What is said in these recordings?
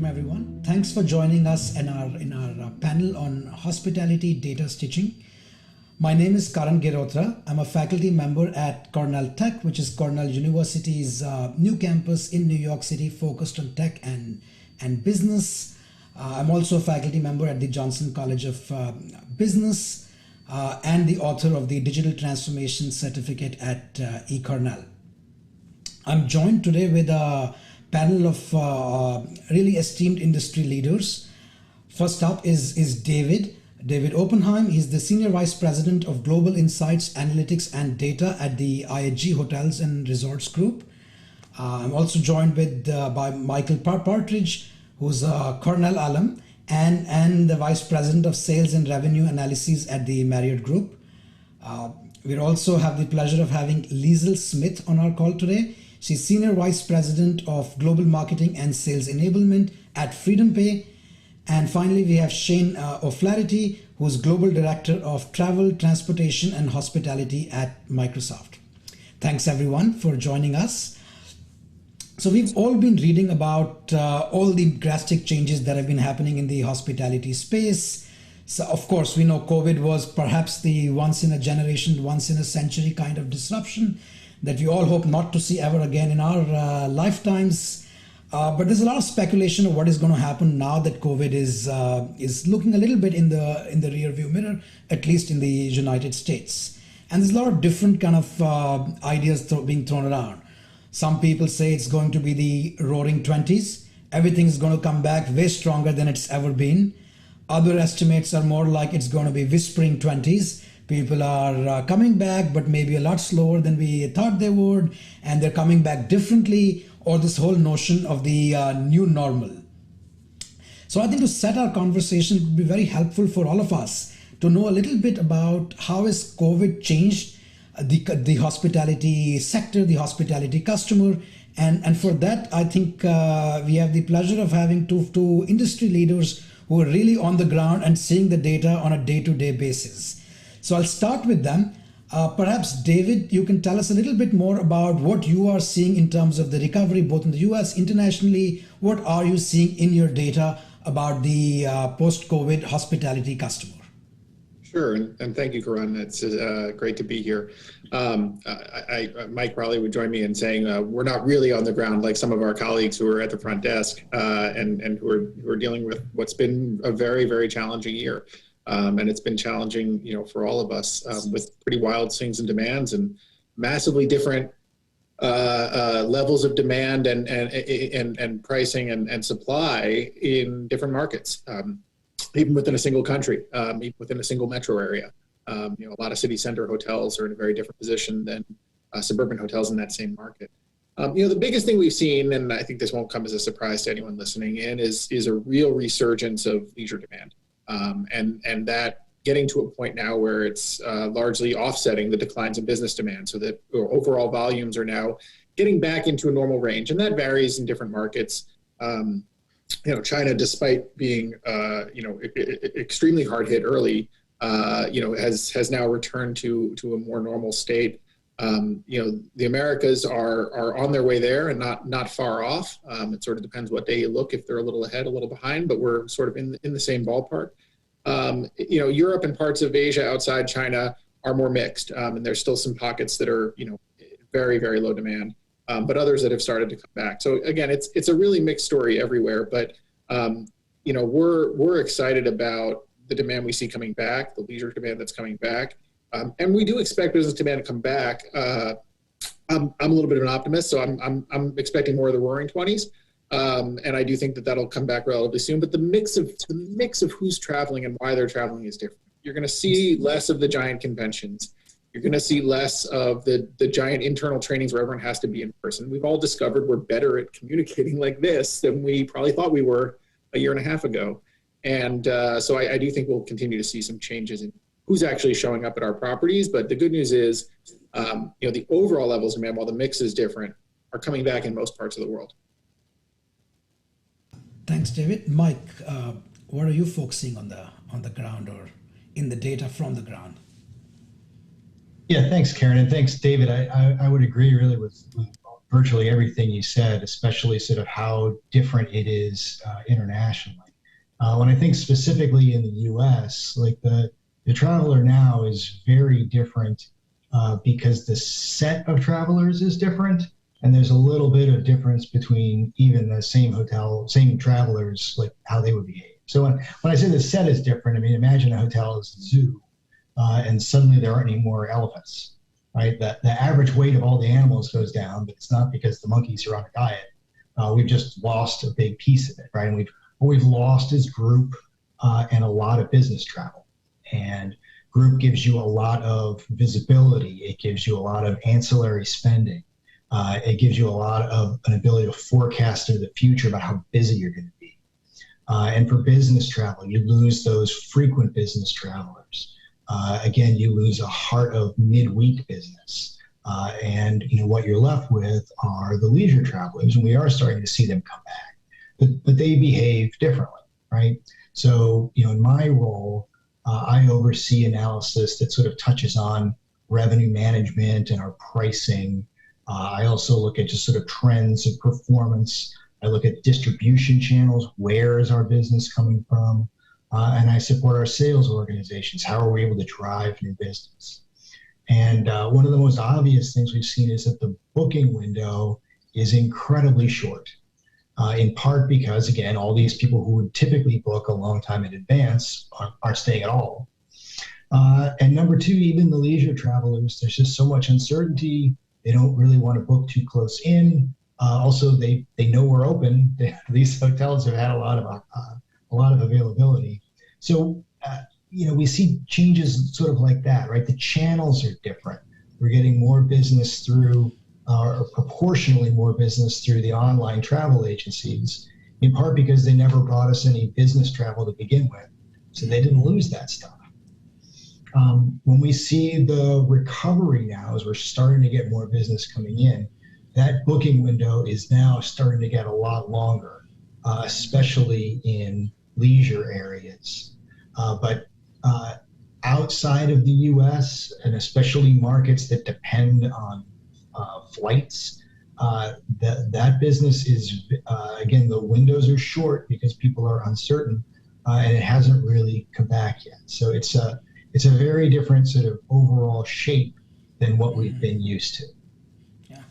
Welcome everyone. Thanks for joining us in our panel on hospitality data stitching. My name is Karan Girotra. I'm a faculty member at Cornell Tech, which is Cornell University's new campus in New York City focused on tech and business. I'm also a faculty member at the Johnson College of Business and the author of the Digital Transformation Certificate at eCornell. I'm joined today with a panel of really esteemed industry leaders. First up is David Oppenheim. He's the Senior Vice President of Global Insights, Analytics and Data at the IHG Hotels and Resorts Group. I'm also joined by Michael Partridge, who's a Cornell alum and the Vice President of Sales and Revenue Analysis at the Marriott Group. We also have the pleasure of having Liesl Smith on our call today. She's Senior Vice President of Global Marketing and Sales Enablement at FreedomPay. And finally, we have Shane O'Flaherty, who's Global Director of Travel, Transportation and Hospitality at Microsoft. Thanks everyone for joining us. So we've all been reading about all the drastic changes that have been happening in the hospitality space. So of course, we know COVID was perhaps the once in a generation, once in a century kind of disruption that we all hope not to see ever again in our lifetimes. But there's a lot of speculation of what is going to happen now that COVID is looking a little bit in the rear view mirror, at least in the United States. And there's a lot of different kind of ideas being thrown around. Some people say it's going to be the roaring 20s. Everything's going to come back way stronger than it's ever been. Other estimates are more like it's going to be whispering 20s. People are coming back, but maybe a lot slower than we thought they would, and they're coming back differently, or this whole notion of the new normal. So I think to set our conversation, it would be very helpful for all of us to know a little bit about how has COVID changed the hospitality sector, the hospitality customer. And for that, I think we have the pleasure of having two industry leaders who are really on the ground and seeing the data on a day-to-day basis. So I'll start with them. Perhaps, David, you can tell us a little bit more about what you are seeing in terms of the recovery, both in the US, internationally. What are you seeing in your data about the post-COVID hospitality customer? Sure, and thank you, Karan. It's great to be here. Mike probably would join me in saying we're not really on the ground like some of our colleagues who are at the front desk and who are dealing with what's been a very, very challenging year. And it's been challenging, for all of us with pretty wild swings in demands and massively different levels of demand and pricing and supply in different markets, even within a single country, even within a single metro area. A lot of city center hotels are in a very different position than suburban hotels in that same market. The biggest thing we've seen, and I think this won't come as a surprise to anyone listening in, is a real resurgence of leisure demand. And that getting to a point now where it's largely offsetting the declines in business demand, so that overall volumes are now getting back into a normal range, and that varies in different markets. China, despite being extremely hard hit early, has now returned to a more normal state. The Americas are on their way there and not far off. It sort of depends what day you look, if they're a little ahead, a little behind, but we're sort of in the same ballpark. Europe and parts of Asia outside China are more mixed, and there's still some pockets that are, very, very low demand, but others that have started to come back. So again, it's a really mixed story everywhere, but we're excited about the demand we see coming back, the leisure demand that's coming back. And we do expect business demand to come back. I'm a little bit of an optimist, so I'm expecting more of the roaring 20s. And I do think that that'll come back relatively soon. But the mix of who's traveling and why they're traveling is different. You're going to see less of the giant conventions. You're going to see less of the giant internal trainings where everyone has to be in person. We've all discovered we're better at communicating like this than we probably thought we were a year and a half ago. And so I do think we'll continue to see some changes in who's actually showing up at our properties. But the good news is, the overall levels of demand, while the mix is different, are coming back in most parts of the world. Thanks, David. Mike, what are you focusing on the ground or in the data from the ground? Yeah, thanks, Karen, and thanks, David. I would agree really with virtually everything you said, especially sort of how different it is internationally. When I think specifically in the U.S., like the traveler now is very different because the set of travelers is different, and there's a little bit of difference between even the same hotel, same travelers, like how they would behave. So when I say the set is different, I mean, imagine a hotel is a zoo, and suddenly there aren't any more elephants, right? The average weight of all the animals goes down, but it's not because the monkeys are on a diet. We've just lost a big piece of it, right? And what we've lost is group and a lot of business travel. And group gives you a lot of visibility. It gives you a lot of ancillary spending. It gives you a lot of an ability to forecast into the future about how busy you're going to be. And for business travel, you lose those frequent business travelers. Again, you lose a heart of midweek business. And what you're left with are the leisure travelers, and we are starting to see them come back, but they behave differently, right? So, in my role, I oversee analysis that sort of touches on revenue management and our pricing. I also look at just sort of trends of performance. I look at distribution channels. Where is our business coming from? And I support our sales organizations. How are we able to drive new business? And one of the most obvious things we've seen is that the booking window is incredibly short, in part because, again, all these people who would typically book a long time in advance aren't staying at all. And number two, even the leisure travelers, there's just so much uncertainty. They don't really want to book too close in. Also, they know we're open. These hotels have had a lot of availability. So, we see changes sort of like that, right? The channels are different. We're getting more business through, or proportionally more business through the online travel agencies, in part because they never brought us any business travel to begin with. So they didn't lose that stuff. When we see the recovery now, as we're starting to get more business coming in, that booking window is now starting to get a lot longer, especially in leisure areas. But outside of the U.S., and especially markets that depend on flights, that business is, again, the windows are short because people are uncertain, and it hasn't really come back yet. So it's a very different sort of overall shape than what we've been used to. Yeah,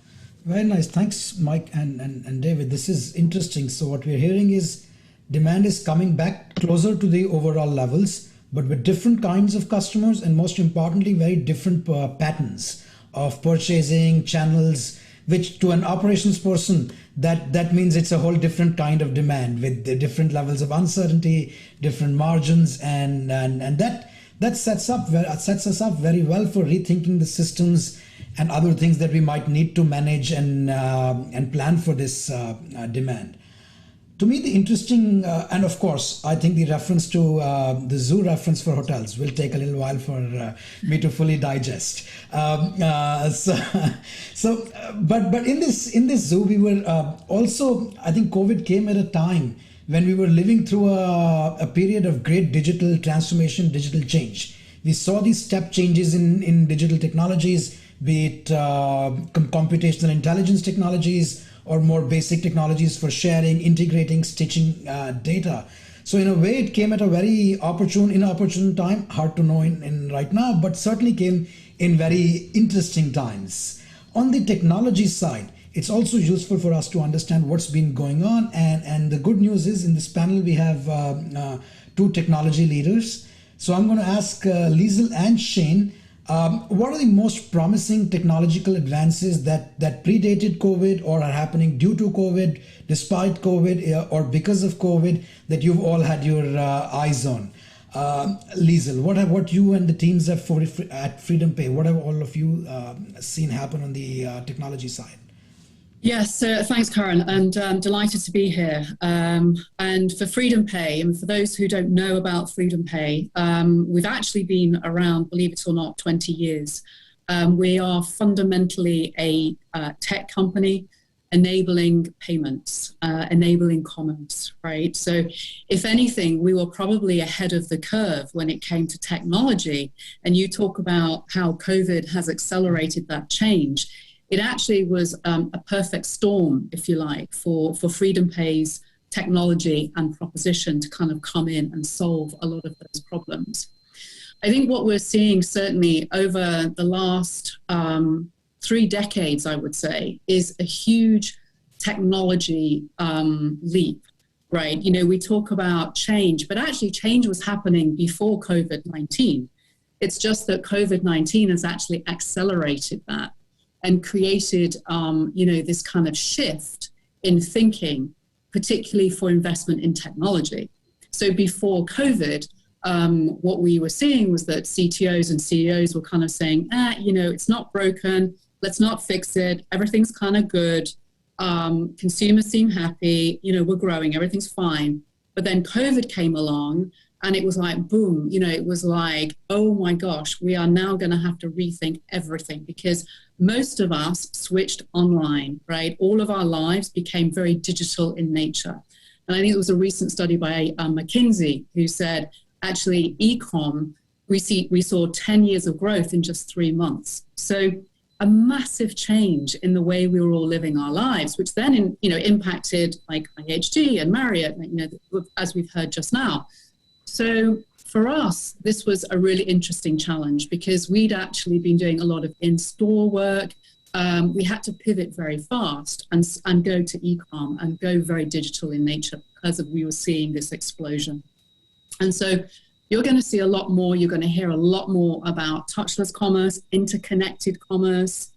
very nice. Thanks, Mike and David. This is interesting. So what we're hearing is demand is coming back closer to the overall levels, but with different kinds of customers, and most importantly, very different patterns of purchasing channels, which to an operations person, that means it's a whole different kind of demand with the different levels of uncertainty, different margins, and that sets us up very well for rethinking the systems and other things that we might need to manage and plan for this demand. To me, the interesting, and of course, I think the reference to the zoo reference for hotels will take a little while for me to fully digest. But in this zoo, we were also, I think COVID came at a time when we were living through a period of great digital transformation, digital change. We saw these step changes in digital technologies, be it computational intelligence technologies, or more basic technologies for sharing, integrating, stitching data. So in a way, it came at a very inopportune time, hard to know in right now, but certainly came in very interesting times. On the technology side, it's also useful for us to understand what's been going on. And the good news is in this panel, we have two technology leaders. So I'm going to ask Liesl and Shane, what are the most promising technological advances that predated COVID or are happening due to COVID, despite COVID, or because of COVID that you've all had your eyes on? Liesl, what you and the teams at FreedomPay, what have all of you seen happen on the technology side? Yes, thanks, Karan, and I'm delighted to be here. And for FreedomPay, and for those who don't know about FreedomPay, we've actually been around, believe it or not, 20 years. We are fundamentally a tech company enabling payments, enabling commerce, right? So if anything, we were probably ahead of the curve when it came to technology. And you talk about how COVID has accelerated that change. it actually was a perfect storm, if you like, for FreedomPay's technology and proposition to kind of come in and solve a lot of those problems. I think what we're seeing certainly over the last 3 decades, I would say, is a huge technology leap, right? You know, we talk about change, but actually change was happening before COVID-19. It's just that COVID-19 has actually accelerated that and created, you know, this kind of shift in thinking, particularly for investment in technology. So before COVID, what we were seeing was that CTOs and CEOs were kind of saying, you know, it's not broken, let's not fix it, everything's kind of good, consumers seem happy, you know, we're growing, everything's fine. But then COVID came along and it was like, boom, you know, it was like, oh my gosh, we are now going to have to rethink everything because most of us switched online, right? All of our lives became very digital in nature. And I think it was a recent study by McKinsey who said, actually, e-com, we saw 10 years of growth in just 3 months. So a massive change in the way we were all living our lives, which then, you know, impacted like IHG and Marriott, you know, as we've heard just now. So for us, this was a really interesting challenge because we'd actually been doing a lot of in-store work. We had to pivot very fast and go to e-com and go very digital in nature because we were seeing this explosion. And so you're going to see a lot more, you're going to hear a lot more about touchless commerce, interconnected commerce,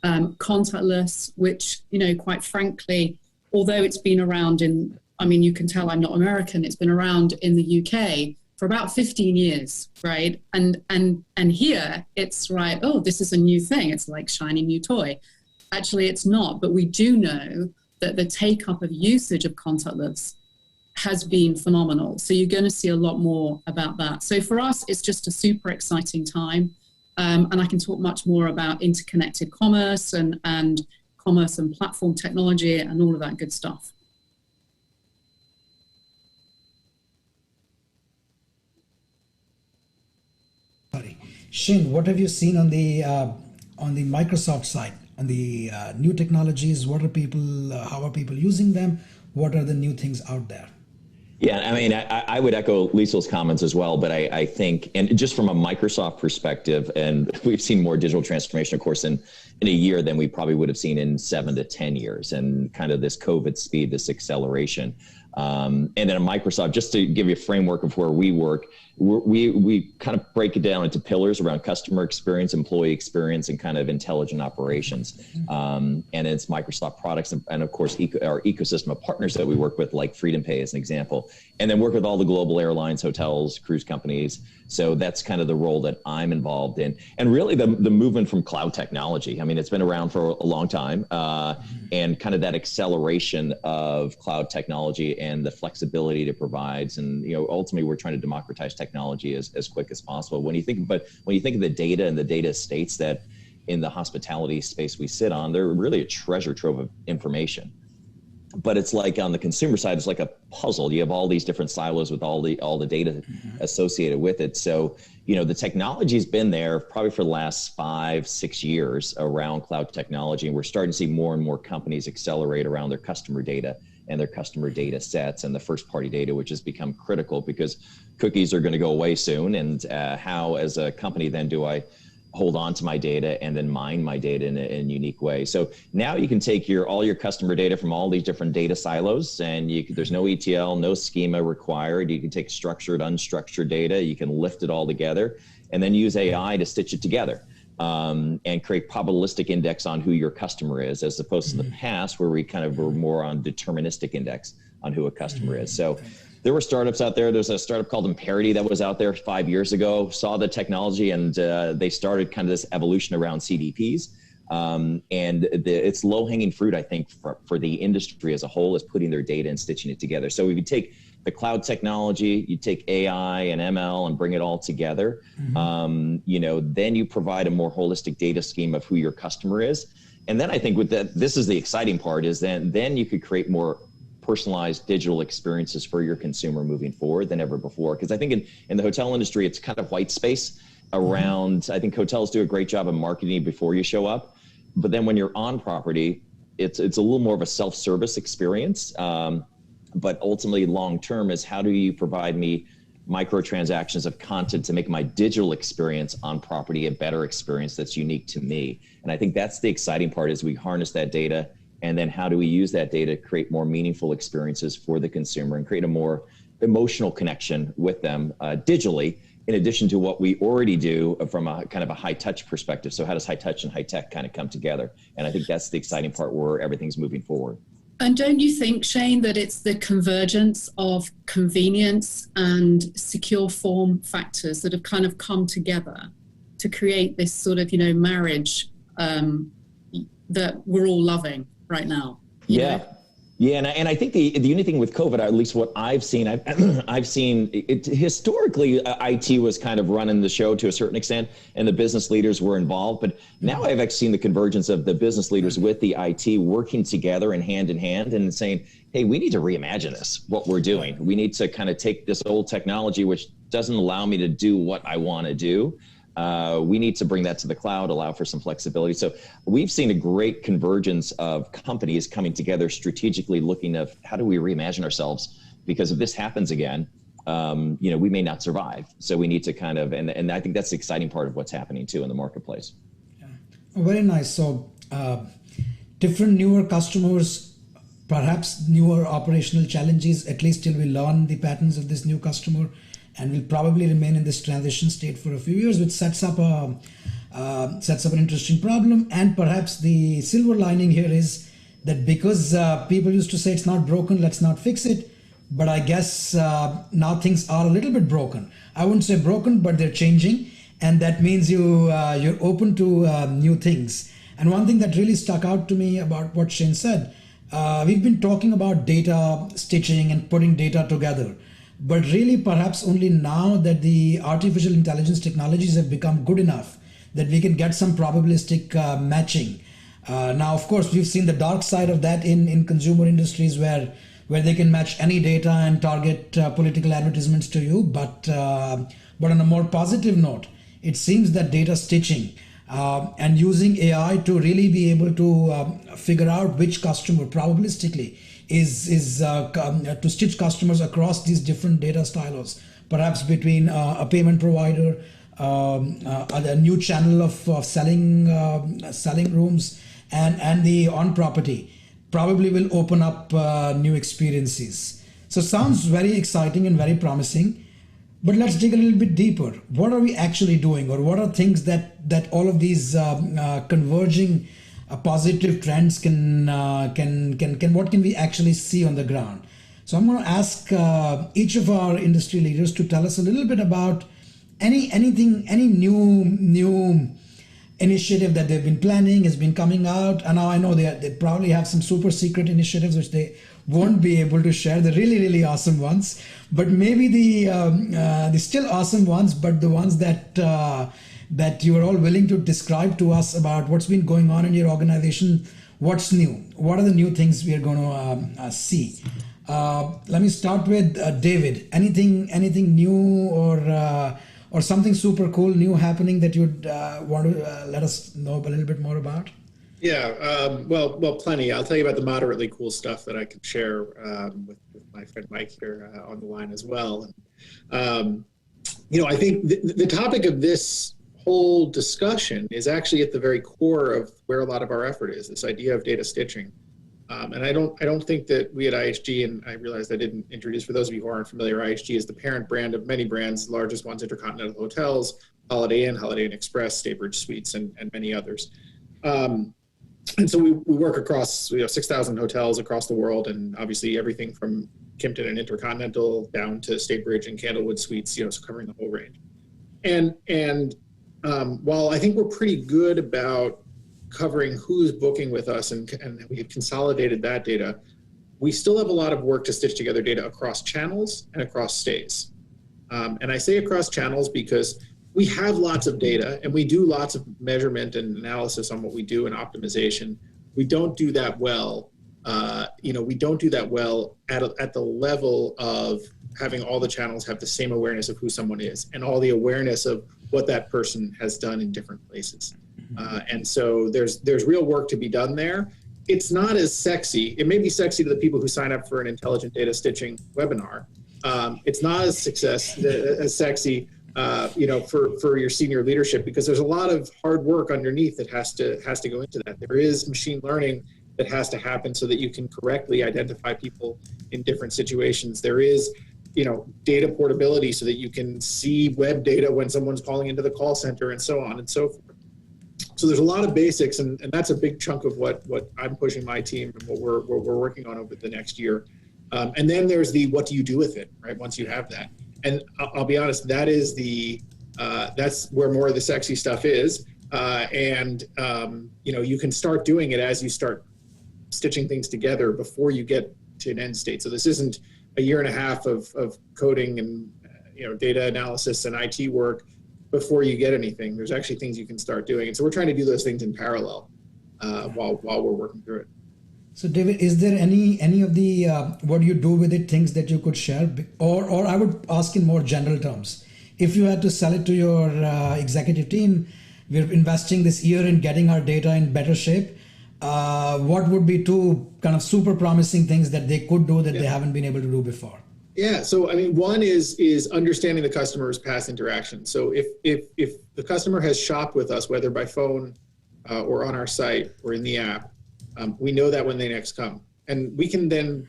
contactless, which, you know, quite frankly, although it's been around in, I mean, you can tell I'm not American, it's been around in the UK for about 15 years, right? And here it's right, oh, this is a new thing. It's like shiny new toy. Actually, it's not, but we do know that the take-up of usage of contactless has been phenomenal. So you're going to see a lot more about that. So for us, it's just a super exciting time. And I can talk much more about interconnected commerce and commerce and platform technology and all of that good stuff. Shane, what have you seen on the Microsoft side, on the new technologies? What are people? How are people using them? What are the new things out there? Yeah, I mean, I would echo Liesel's comments as well, but I think, and just from a Microsoft perspective, and we've seen more digital transformation, of course, in a year than we probably would have seen in 7 to 10 years, and kind of this COVID speed, this acceleration. And then at Microsoft, just to give you a framework of where we work, we kind of break it down into pillars around customer experience, employee experience, and kind of intelligent operations. And it's Microsoft products and of course, our ecosystem of partners that we work with, like FreedomPay as an example, and then work with all the global airlines, hotels, cruise companies. So that's kind of the role that I'm involved in. And really the movement from cloud technology. I mean, it's been around for a long time, and kind of that acceleration of cloud technology and the flexibility it provides. And, you know, ultimately we're trying to democratize technology as quick as possible. When you think of the data and the data estates that in the hospitality space we sit on, they're really a treasure trove of information. But it's like on the consumer side, it's like a puzzle. You have all these different silos with all the data associated with it. So, you know, the technology's been there probably for the last 5-6 years around cloud technology. And we're starting to see more and more companies accelerate around their customer data and their customer data sets and the first party data, which has become critical because cookies are going to go away soon. And how, as a company, then do I hold on to my data and then mine my data in a unique way? So now you can take all your customer data from all these different data silos, and there's no ETL, no schema required. You can take structured, unstructured data, you can lift it all together, and then use AI to stitch it together. And create probabilistic index on who your customer is, as opposed to the past where we kind of were more on deterministic index on who a customer is. So there were startups out there. There's a startup called Imperity that was out there 5 years ago, saw the technology, and they started kind of this evolution around CDPs. And it's low-hanging fruit, I think, for the industry as a whole, is putting their data and stitching it together. So if you take the cloud technology, you take AI and ML and bring it all together, you know, then you provide a more holistic data scheme of who your customer is. And then I think with that, this is the exciting part, is then you could create more personalized digital experiences for your consumer moving forward than ever before. Because I think in the hotel industry, it's kind of white space around, I think hotels do a great job of marketing before you show up. But then when you're on property, it's a little more of a self-service experience. But ultimately, long-term is how do you provide me microtransactions of content to make my digital experience on property a better experience that's unique to me. And I think that's the exciting part is we harness that data, and then how do we use that data to create more meaningful experiences for the consumer and create a more emotional connection with them digitally, in addition to what we already do from a kind of a high touch perspective. So how does high touch and high tech kind of come together? And I think that's the exciting part where everything's moving forward. And don't you think, Shane, that it's the convergence of convenience and secure form factors that have kind of come together to create this sort of, marriage that we're all loving right now? Yeah. Yeah, and I think the unique thing with COVID, at least what I've seen, I've seen it historically, IT was kind of running the show to a certain extent, and the business leaders were involved. But now I've actually seen the convergence of the business leaders with the IT working together and hand in hand and saying, hey, we need to reimagine this, what we're doing. We need to kind of take this old technology, which doesn't allow me to do what I want to do. We need to bring that to the cloud, allow for some flexibility. So we've seen a great convergence of companies coming together strategically looking at how do we reimagine ourselves, because if this happens again, we may not survive. So we need to kind of, and I think that's the exciting part of what's happening too in the marketplace. Yeah. Very nice. So different newer customers, perhaps newer operational challenges, at least till we learn the patterns of this new customer, and will probably remain in this transition state for a few years, which sets up an interesting problem. And perhaps the silver lining here is that because people used to say it's not broken, let's not fix it. But I guess now things are a little bit broken. I wouldn't say broken, but they're changing, and that means you're open to new things. And one thing that really stuck out to me about what Shane said, we've been talking about data stitching and putting data together. But really, perhaps only now that the artificial intelligence technologies have become good enough that we can get some probabilistic matching. Now, of course, we've seen the dark side of that in consumer industries where they can match any data and target political advertisements to you. But on a more positive note, it seems that data stitching and using AI to really be able to figure out which customer probabilistically is to stitch customers across these different data silos, perhaps between a payment provider, a new channel of selling rooms, and the on property, probably will open up new experiences. So sounds very exciting and very promising. But let's dig a little bit deeper. What are we actually doing, or what are things that all of these converging positive trends what can we actually see on the ground? So I'm going to ask each of our industry leaders to tell us a little bit about any new initiative that they've been planning, has been coming out. And now I know they probably have some super secret initiatives which they won't be able to share, the really, really awesome ones, but maybe the still awesome ones, but the ones that you are all willing to describe to us about what's been going on in your organization. What's new? What are the new things we are going to see? Let me start with David. Anything new or something super cool new happening that you'd want to let us know a little bit more about? Yeah, well, plenty. I'll tell you about the moderately cool stuff that I can share with my friend Mike here on the line as well. I think the topic of this whole discussion is actually at the very core of where a lot of our effort is, this idea of data stitching. And I don't think that we at IHG, and I realized I didn't introduce, for those of you who aren't familiar, IHG is the parent brand of many brands, the largest ones, Intercontinental Hotels, Holiday Inn, Holiday Inn Express, Staybridge Suites, and many others. And so we work across 6,000 hotels across the world, and obviously everything from Kimpton and Intercontinental down to Staybridge and Candlewood Suites, so covering the whole range. And while I think we're pretty good about covering who's booking with us and we have consolidated that data, we still have a lot of work to stitch together data across channels and across stays. And I say across channels because we have lots of data and we do lots of measurement and analysis on what we do and optimization. We don't do that well. We don't do that well at the level of having all the channels have the same awareness of who someone is and all the awareness of what that person has done in different places. And so there's real work to be done there. It's not as sexy. It may be sexy to the people who sign up for an intelligent data stitching webinar. It's not as sexy, for your senior leadership, because there's a lot of hard work underneath that has to go into that. There is machine learning that has to happen so that you can correctly identify people in different situations. There is, data portability so that you can see web data when someone's calling into the call center and so on and so forth. So there's a lot of basics, and that's a big chunk of what I'm pushing my team and what we're working on over the next year. And then there's the what do you do with it, right? Once you have that, and I'll be honest, that is that's where more of the sexy stuff is. You can start doing it as you start stitching things together before you get to an end state. So this isn't a year and a half of coding and data analysis and IT work before you get anything. There's actually things you can start doing. And so we're trying to do those things in parallel while we're working through it. So David, is there any of the what do you do with it things that you could share, or I would ask in more general terms, if you had to sell it to your executive team, we're investing this year in getting our data in better shape, what would be two kind of super promising things that they could do that they haven't been able to do before? Yeah, so one is understanding the customer's past interaction. So if the customer has shopped with us, whether by phone or on our site or in the app, we know that when they next come, and we can then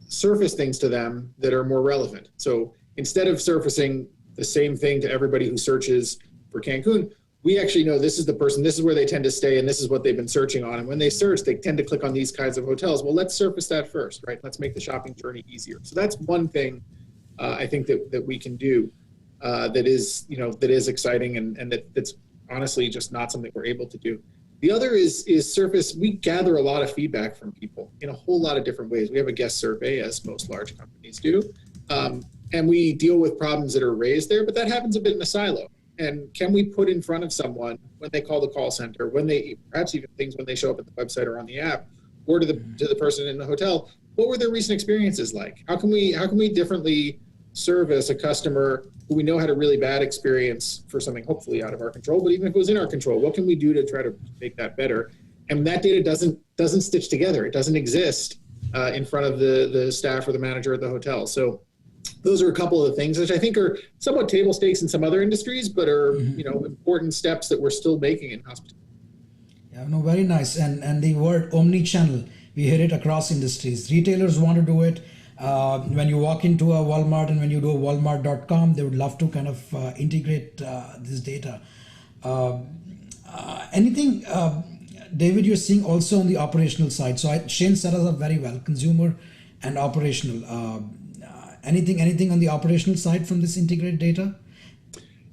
surface things to them that are more relevant. So instead of surfacing the same thing to everybody who searches for Cancun, we actually know this is the person, this is where they tend to stay, and this is what they've been searching on. And when they search, they tend to click on these kinds of hotels. Well, let's surface that first, right? Let's make the shopping journey easier. So that's one thing I think that we can do that is exciting and that's honestly just not something we're able to do. The other is surface. We gather a lot of feedback from people in a whole lot of different ways. We have a guest survey, as most large companies do, and we deal with problems that are raised there, but that happens a bit in a silo. And can we put in front of someone when they call the call center, when they, perhaps even things when they show up at the website or on the app, or to the person in the hotel, what were their recent experiences like? How can we differently service a customer who we know had a really bad experience for something hopefully out of our control, but even if it was in our control, what can we do to try to make that better? And that data doesn't stitch together. It doesn't exist in front of the staff or the manager at the hotel. So those are a couple of the things which I think are somewhat table stakes in some other industries, but are important steps that we're still making in hospitality. Yeah, no, very nice. And the word omni-channel, we hear it across industries. Retailers want to do it. When you walk into a Walmart and when you do a Walmart.com, they would love to kind of integrate this data. Anything, David, you're seeing also on the operational side. So Shane set us up very well, consumer and operational. Anything on the operational side from this integrated data?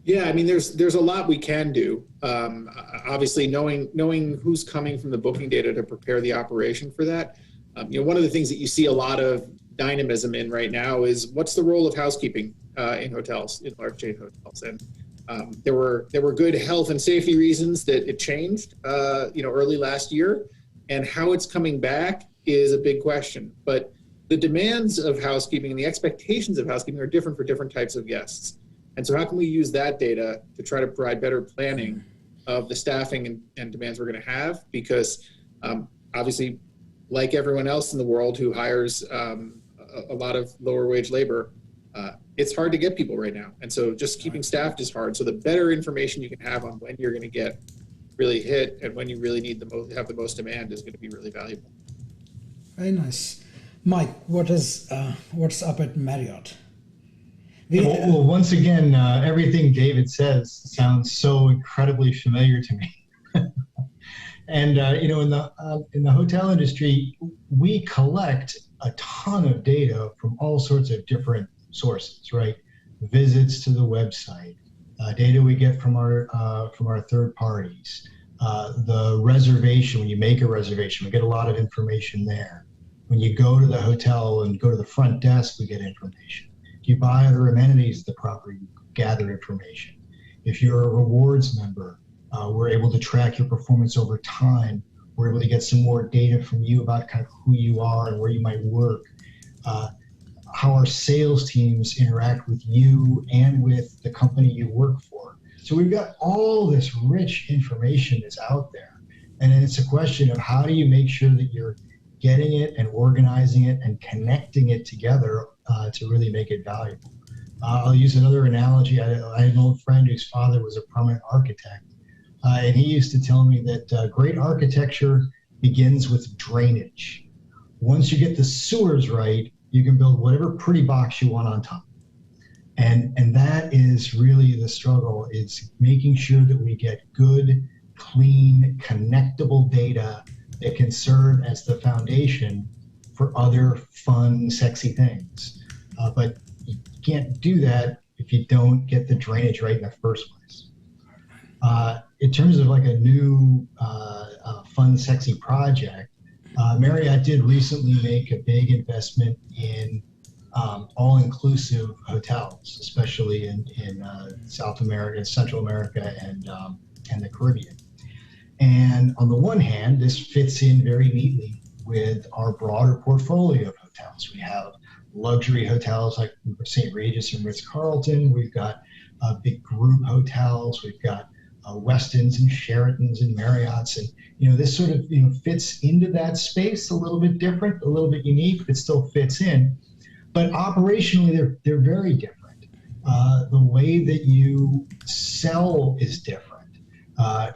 Yeah, I mean, there's a lot we can do. Obviously, knowing who's coming from the booking data to prepare the operation for that. One of the things that you see a lot of dynamism in right now is what's the role of housekeeping in hotels, in large chain hotels, and there were good health and safety reasons that it changed, early last year, and how it's coming back is a big question. But the demands of housekeeping and the expectations of housekeeping are different for different types of guests. And so how can we use that data to try to provide better planning of the staffing and demands we're going to have? Because obviously, like everyone else in the world who hires a lot of lower wage labor, it's hard to get people right now. And so just keeping staffed is hard. So the better information you can have on when you're going to get really hit and when you really need have the most demand is going to be really valuable. Very nice. Mike, what's up at Marriott? Well, once again, everything David says sounds so incredibly familiar to me. And in the hotel industry, we collect a ton of data from all sorts of different sources, right? Visits to the website, data we get from our third parties, the reservation. When you make a reservation, we get a lot of information there. When you go to the hotel and go to the front desk, we get information. If you buy other amenities at the property, you gather information. If you're a rewards member, we're able to track your performance over time. We're able to get some more data from you about kind of who you are and where you might work, how our sales teams interact with you and with the company you work for. So we've got all this rich information that's out there. And then it's a question of how do you make sure that you're getting it and organizing it and connecting it together to really make it valuable. I'll use another analogy. I had an old friend whose father was a prominent architect. And he used to tell me that great architecture begins with drainage. Once you get the sewers right, you can build whatever pretty box you want on top. And that is really the struggle, is making sure that we get good, clean, connectable data that can serve as the foundation for other fun, sexy things. But you can't do that if you don't get the drainage right in the first place. In terms of like a new fun, sexy project, Marriott did recently make a big investment in all-inclusive hotels, especially in South America, Central America, and the Caribbean. And on the one hand, this fits in very neatly with our broader portfolio of hotels. We have luxury hotels like St. Regis and Ritz-Carlton. We've got big group hotels. We've got Westins and Sheratons and Marriotts. And, this sort of, fits into that space a little bit different, a little bit unique, but still fits in. But operationally, they're very different. The way that you sell is different.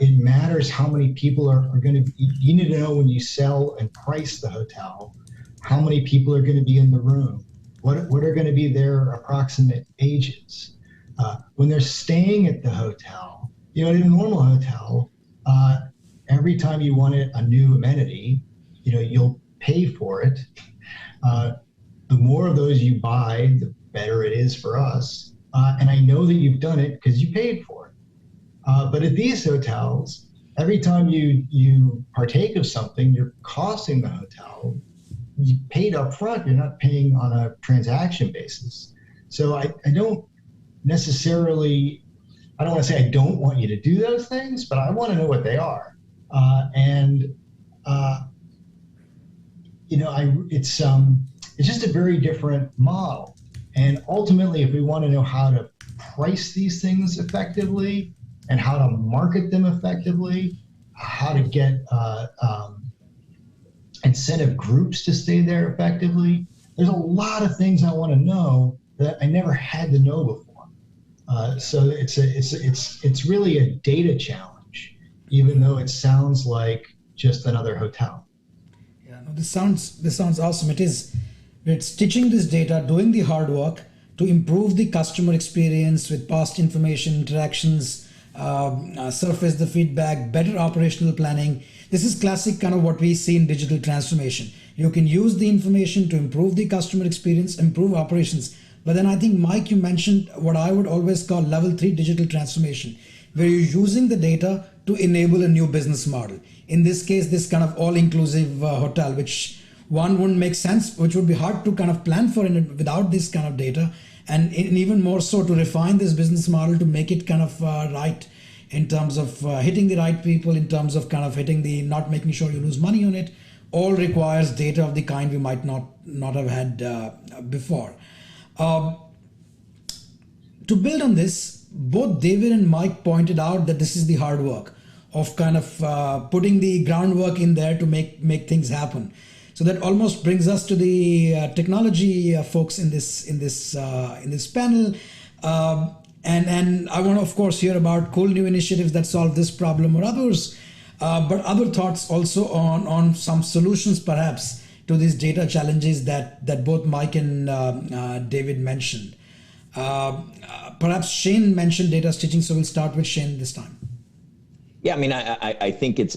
It matters how many people are going to. You need to know when you sell and price the hotel, how many people are going to be in the room, what are going to be their approximate ages. When they're staying at the hotel, in a normal hotel, every time you want a new amenity, you'll pay for it. The more of those you buy, the better it is for us. And I know that you've done it because you paid for it. But at these hotels, every time you partake of something, you're costing the hotel. You paid up front. You're not paying on a transaction basis. So I don't necessarily, I don't want to say I don't want you to do those things, but I want to know what they are. It's just a very different model. And ultimately, if we want to know how to price these things effectively and how to market them effectively, how to get incentive groups to stay there effectively, there's a lot of things I want to know that I never had to know before. So it's really a data challenge, even though it sounds like just another hotel. Yeah, no, this sounds awesome. It's stitching this data, doing the hard work to improve the customer experience with past information, interactions, surface the feedback, better operational planning. This is classic kind of what we see in digital transformation. You can use the information to improve the customer experience, improve operations. But then I think, Mike, you mentioned what I would always call level 3 digital transformation, where you're using the data to enable a new business model. In this case, this kind of all-inclusive hotel, which one wouldn't make sense, which would be hard to kind of plan for without this kind of data, and even more so to refine this business model to make it kind of right in terms of hitting the right people, in terms of kind of not making sure you lose money on it, all requires data of the kind we might not have had before. To build on this, both David and Mike pointed out that this is the hard work of kind of putting the groundwork in there to make things happen. So that almost brings us to the technology folks in this panel, and I want to of course hear about cool new initiatives that solve this problem or others, but other thoughts also on some solutions perhaps to these data challenges that both Mike and David mentioned. Perhaps Shane mentioned data stitching, so we'll start with Shane this time. Yeah, I mean, I think it's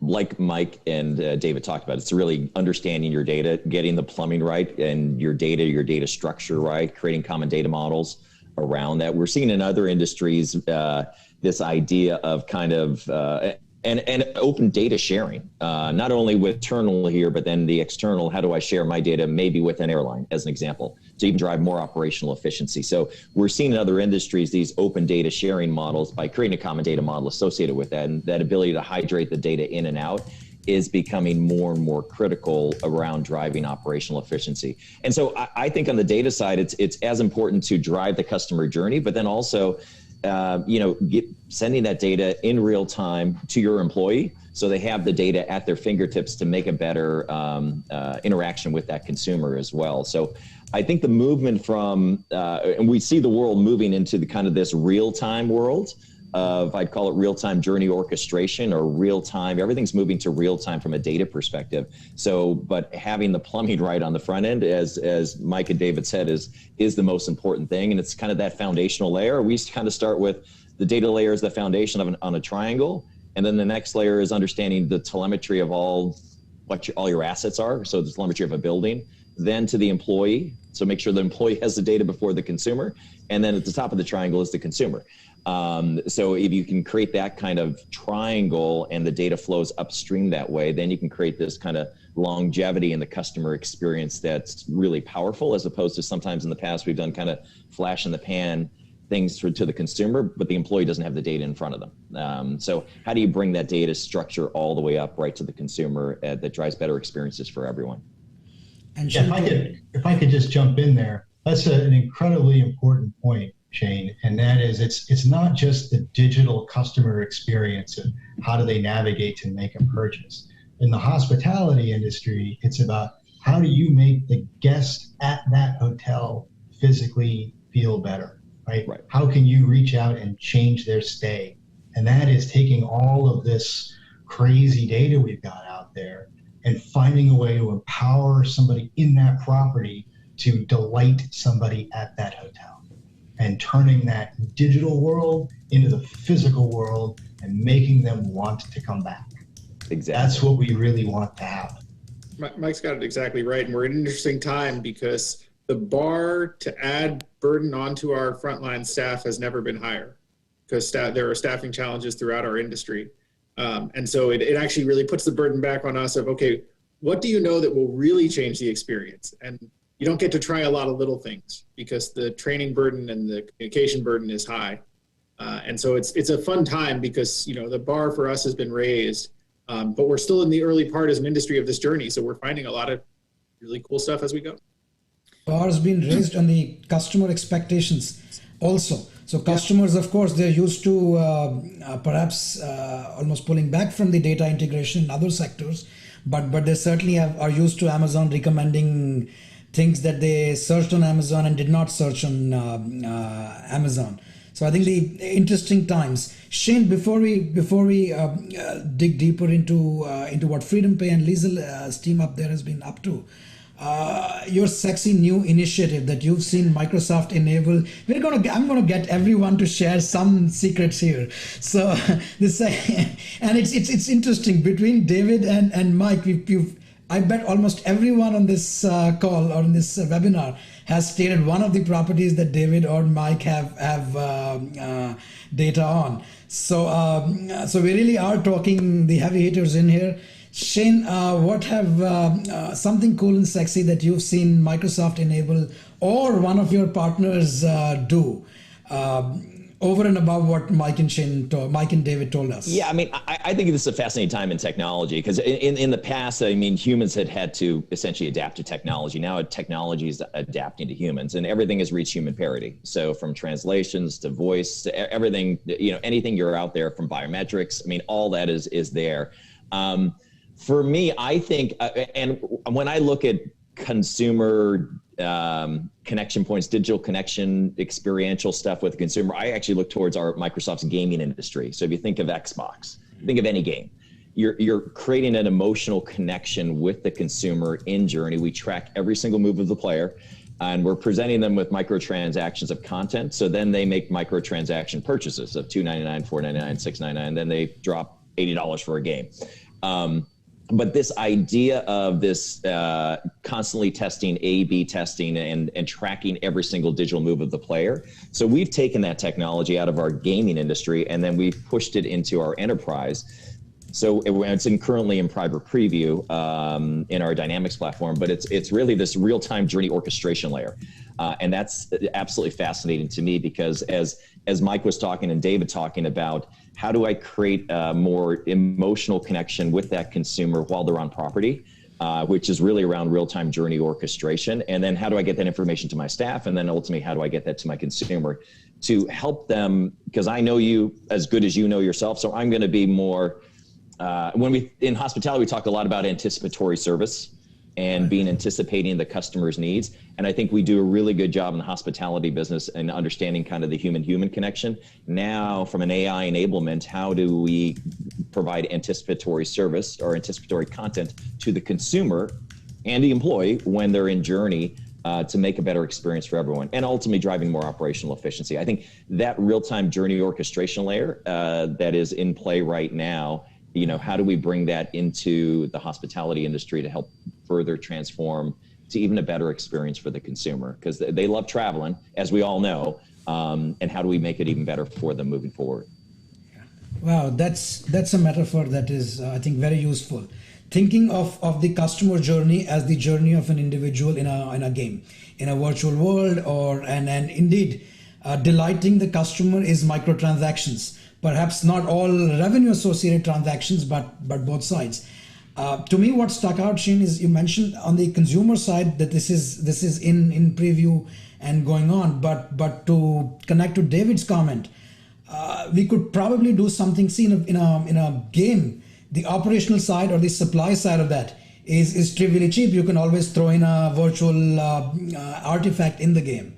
like Mike and David talked about. It's really understanding your data, getting the plumbing right, and your data structure right, creating common data models around that. We're seeing in other industries this idea of kind of and open data sharing, not only with internal here, but then the external. How do I share my data? Maybe with an airline, as an example, so you can drive more operational efficiency. So we're seeing in other industries these open data sharing models by creating a common data model associated with that, and that ability to hydrate the data in and out is becoming more and more critical around driving operational efficiency. And so I think on the data side, it's as important to drive the customer journey, but then also sending that data in real time to your employee, so they have the data at their fingertips to make a better interaction with that consumer as well. So I think the movement from, and we see the world moving into the kind of this real-time world of, I'd call it real-time journey orchestration, or real-time, everything's moving to real-time from a data perspective. So, but having the plumbing right on the front end, as Mike and David said, is the most important thing. And it's kind of that foundational layer. We kind of start with the data layer as the foundation of on a triangle. And then the next layer is understanding the telemetry of all your assets are. So the telemetry of a building, then to the employee. So make sure the employee has the data before the consumer. And then at the top of the triangle is the consumer. So if you can create that kind of triangle and the data flows upstream that way, then you can create this kind of longevity in the customer experience that's really powerful, as opposed to sometimes in the past we've done kind of flash in the pan things to the consumer, but the employee doesn't have the data in front of them. So how do you bring that data structure all the way up right to the consumer that drives better experiences for everyone? And if I could just jump in there, that's an incredibly important point, Shane, and that is it's not just the digital customer experience and how do they navigate to make a purchase. In the hospitality industry, it's about how do you make the guest at that hotel physically feel better, right? How can you reach out and change their stay? And that is taking all of this crazy data we've got out there and finding a way to empower somebody in that property to delight somebody at that hotel, and turning that digital world into the physical world and making them want to come back. Exactly. That's what we really want to happen. Mike's got it exactly right. And we're in an interesting time because the bar to add burden onto our frontline staff has never been higher, because there are staffing challenges throughout our industry. And so it actually really puts the burden back on us of, okay, what do you know that will really change the experience? And you don't get to try a lot of little things because the training burden and the communication burden is high. And so it's a fun time because, the bar for us has been raised, but we're still in the early part as an industry of this journey. So we're finding a lot of really cool stuff as we go. Bar has been raised on the customer expectations also. So customers, of course, they're used to perhaps almost pulling back from the data integration in other sectors, but they certainly are used to Amazon recommending things that they searched on Amazon and did not search on Amazon. So I think the interesting times. Shane, before we dig deeper into what FreedomPay and Liesel's team up there has been up to, your sexy new initiative that you've seen Microsoft enable. I'm gonna get everyone to share some secrets here. So this and it's interesting between David and Mike. I bet almost everyone on this call or on this webinar has stated one of the properties that David or Mike have data on. So we really are talking the heavy hitters in here. Shane, what have something cool and sexy that you've seen Microsoft enable or one of your partners do over and above what Mike and David told us? Yeah, I mean, I think this is a fascinating time in technology because in the past, I mean, humans had to essentially adapt to technology. Now technology is adapting to humans, and everything has reached human parity. So from translations to voice to everything, anything you're out there from biometrics, I mean, all that is there. For me, I think, and when I look at consumer connection points, digital connection, experiential stuff with the consumer, I actually look towards Microsoft's gaming industry. So if you think of Xbox, think of any game, you're creating an emotional connection with the consumer in Journey. We track every single move of the player, and we're presenting them with microtransactions of content. So then they make microtransaction purchases of $2.99, $4.99, $6.99, then they drop $80 for a game. But this idea of this constantly testing, A/B testing, and tracking every single digital move of the player. So we've taken that technology out of our gaming industry, and then we've pushed it into our enterprise. So it's currently in private preview in our Dynamics platform, but it's really this real-time journey orchestration layer. And that's absolutely fascinating to me because as Mike was talking and David talking about, how do I create a more emotional connection with that consumer while they're on property, which is really around real-time journey orchestration. And then how do I get that information to my staff? And then ultimately, how do I get that to my consumer to help them, because I know you as good as you know yourself. So I'm going to be more, in hospitality, we talk a lot about anticipatory service and being anticipating the customer's needs. And I think we do a really good job in the hospitality business and understanding kind of the human-human connection. Now, from an AI enablement, how do we provide anticipatory service or anticipatory content to the consumer and the employee when they're in journey to make a better experience for everyone, and ultimately driving more operational efficiency? I think that real-time journey orchestration layer that is in play right now, how do we bring that into the hospitality industry to help further transform to even a better experience for the consumer? Because they love traveling, as we all know, and how do we make it even better for them moving forward? Wow, that's a metaphor that is, I think, very useful. Thinking of the customer journey as the journey of an individual in a game, in a virtual world, and indeed, delighting the customer is microtransactions. Perhaps not all revenue associated transactions, but both sides. To me, what stuck out, Shane, is you mentioned on the consumer side that this is in preview and going on. But to connect to David's comment, we could probably do something seen in a game. The operational side or the supply side of that is trivially cheap. You can always throw in a virtual artifact in the game.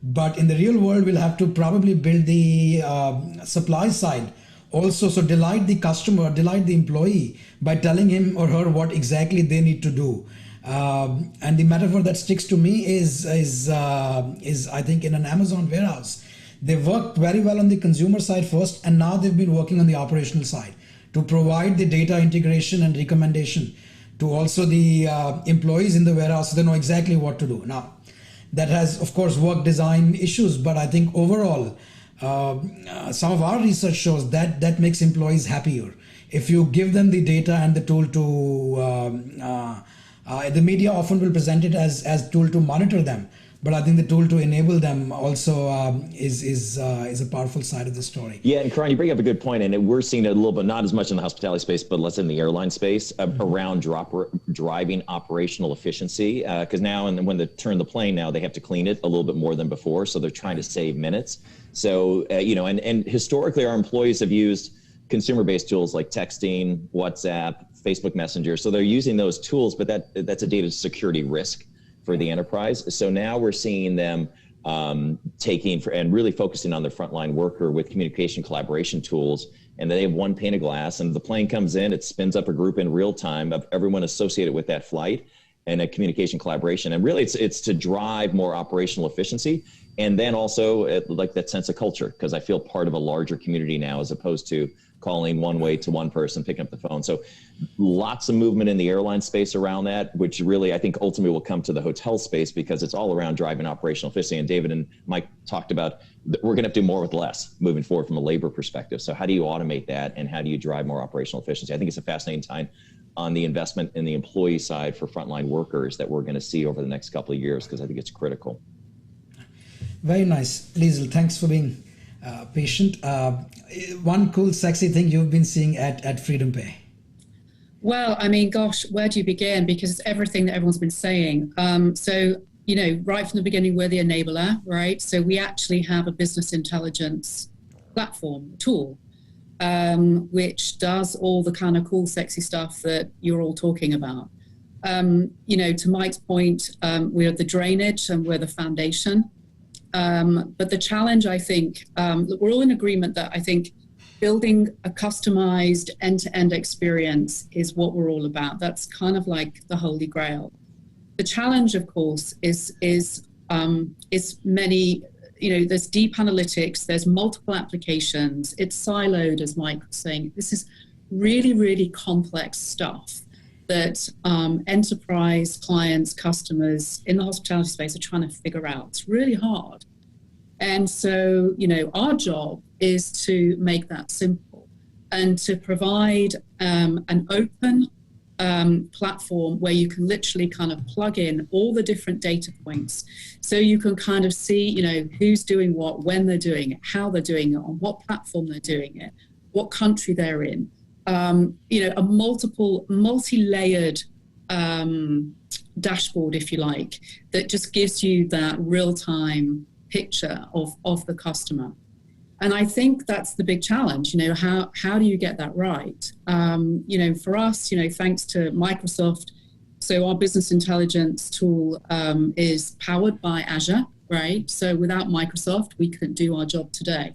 But in the real world, we'll have to probably build the supply side also. So delight the customer, delight the employee by telling him or her what exactly they need to do. And the metaphor that sticks to me is I think in an Amazon warehouse, they worked very well on the consumer side first, and now they've been working on the operational side to provide the data integration and recommendation to also the employees in the warehouse, so they know exactly what to do. Now, that has, of course, work design issues, but I think overall, some of our research shows that makes employees happier. If you give them the data and the tool to, the media often will present it as tool to monitor them, but I think the tool to enable them also is a powerful side of the story. Yeah, and Karan, you bring up a good point, and we're seeing it a little bit, not as much in the hospitality space, but less in the airline space, around driving operational efficiency. Because now, and when they turn the plane, now they have to clean it a little bit more than before, so they're trying to save minutes. So, and historically, our employees have used consumer-based tools like texting, WhatsApp, Facebook Messenger. So they're using those tools, but that's a data security risk for the enterprise. So now we're seeing them taking and really focusing on the frontline worker with communication collaboration tools. And they have one pane of glass, and the plane comes in, it spins up a group in real time of everyone associated with that flight and a communication collaboration. And really it's to drive more operational efficiency. And then also like that sense of culture, because I feel part of a larger community now, as opposed to calling one way to one person, picking up the phone. So lots of movement in the airline space around that, which really I think ultimately will come to the hotel space, because it's all around driving operational efficiency. And David and Mike talked about we're going to have to do more with less moving forward from a labor perspective. So how do you automate that, and how do you drive more operational efficiency? I think it's a fascinating time on the investment in the employee side for frontline workers that we're going to see over the next couple of years, because I think it's critical. Very nice. Liesl, thanks for being patient. One cool, sexy thing you've been seeing at Freedom Pay. Well, I mean, gosh, where do you begin? Because it's everything that everyone's been saying. So, right from the beginning, we're the enabler, right? So we actually have a business intelligence platform tool, which does all the kind of cool, sexy stuff that you're all talking about. To Mike's point, we're the drainage and we're the foundation. But the challenge, I think, we're all in agreement that I think building a customized end-to-end experience is what we're all about. That's kind of like the holy grail. The challenge, of course, is many, there's deep analytics, there's multiple applications, it's siloed, as Mike was saying. This is really, really complex stuff that enterprise clients, customers in the hospitality space are trying to figure out. It's really hard. And so, our job is to make that simple and to provide an open platform where you can literally kind of plug in all the different data points. So you can kind of see, who's doing what, when they're doing it, how they're doing it, on what platform they're doing it, what country they're in. A multi-layered dashboard, if you like, that just gives you that real-time picture of the customer. And I think that's the big challenge, how do you get that right? For us, thanks to Microsoft, so our business intelligence tool is powered by Azure, right? So without Microsoft, we couldn't do our job today.